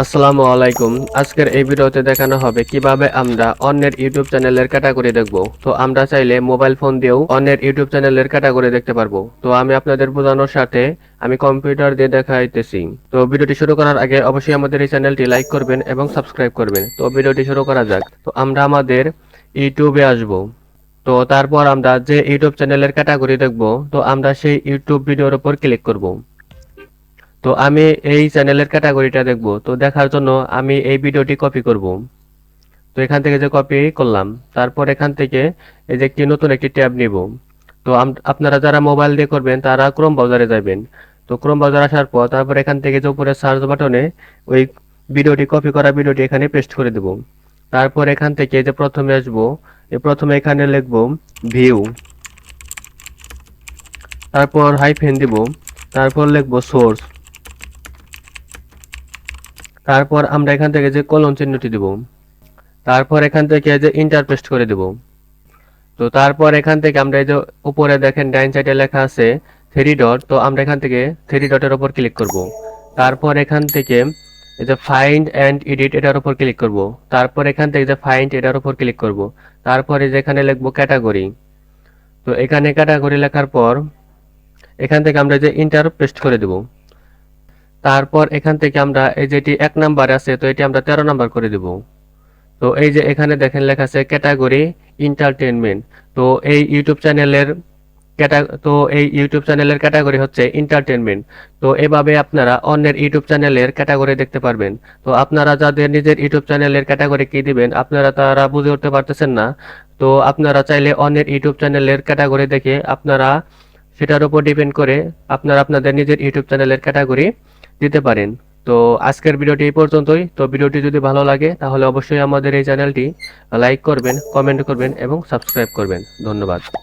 আসসালামু আলাইকুম। আজকের এই ভিডিওতে দেখানো হবে কিভাবে আমরা অন্যের ইউটিউব চ্যানেলের ক্যাটাগরি দেখব। তো আমরা চাইলে মোবাইল ফোন দিয়েও অন্যের ইউটিউব চ্যানেলের ক্যাটাগরি দেখতে পারবো। তো আমি আপনাদের বোঝানোর সাথে আমি কম্পিউটার দিয়ে দেখাইতেছি। তো ভিডিওটি শুরু করার আগে অবশ্যই আমাদের এই চ্যানেলটি লাইক করবেন এবং সাবস্ক্রাইব করবেন। তো ভিডিওটি শুরু করা যাক। তো আমরা আমাদের ইউটিউবে আসব। তো তারপর আমরা যে ইউটিউব চ্যানেলের ক্যাটাগরি দেখব, তো আমরা সেই ইউটিউব ভিডিওর উপর ক্লিক করব। তো আমি এই চ্যানেলের ক্যাটাগরিটা দেখব। তো দেখার জন্য আমি এই ভিডিওটি কপি করব। তো এখান থেকে যে কপি করলাম, তারপর এখান থেকে এই যে নতুন একটি ট্যাব নিব। তো আপনারা যারা মোবাইল দিয়ে করবেন তারা ক্রোম ব্রাউজারে যাবেন। তো ক্রোম ব্রাউজার আসার পর তারপর এখান থেকে যে উপরে সার্চ বাটনে ওই ভিডিওটি কপি করা ভিডিওটি এখানে পেস্ট করে দেব। তারপর এখান থেকে যে প্রথমে আসবো, প্রথমে এখানে লিখব ভিউ, তারপর হাইফেন দিব, তারপর লিখব সোর্স, তারপর আমরা এখান থেকে যে কলন চিহ্নটি দিব, তারপর এখান থেকে যে ইন্টার পেস্ট করে দিব। তো তারপর এখান থেকে আমরা এই যে উপরে দেখেন ডাইন সাইডে লেখা আছে থ্রি ডট, তো আমরা এখান থেকে থ্রি ডটের উপর ক্লিক করব। তারপর এখান থেকে এই যে ফাইন্ড এন্ড এডিট এটার উপর ক্লিক করব। তারপর এখান থেকে যে ফাইন্ড এটার উপর ক্লিক করব। তারপরে যেখানে লিখবো ক্যাটাগরি, তো এখানে ক্যাটাগরি লেখার পর এখান থেকে আমরা যে ইন্টার পেস্ট করে দেব। তারপর এখান থেকে আমরা এই যেটি 1 নাম্বার আছে, তো এটি আমরা 13 নাম্বার করে দেব। তো এই যে এখানে দেখেন লেখা আছে ক্যাটাগরি এন্টারটেইনমেন্ট। তো এই ইউটিউব চ্যানেলের ক্যাটাগরি হচ্ছে এন্টারটেইনমেন্ট। তো এভাবে আপনারা অন্যের ইউটিউব চ্যানেলের ক্যাটাগরি দেখতে পারবেন। তো আপনারা যাদের নিজের ইউটিউব চ্যানেলের ক্যাটাগরি কি দিবেন আপনারা তারা বুঝে উঠতে পারতেছেন না, তো আপনারা চাইলে অন্যের ইউটিউব চ্যানেলের ক্যাটাগরি দেখে আপনারা সেটার উপর ডিপেন্ড করে আপনারা আপনাদের নিজের ইউটিউব চ্যানেলের ক্যাটাগরি দিতে পারেন। তো আজকের ভিডিওটি এই পর্যন্তই। তো ভিডিওটি যদি ভালো লাগে তাহলে অবশ্যই আমাদের এই চ্যানেলটি লাইক করবেন, কমেন্ট করবেন এবং সাবস্ক্রাইব করবেন। ধন্যবাদ।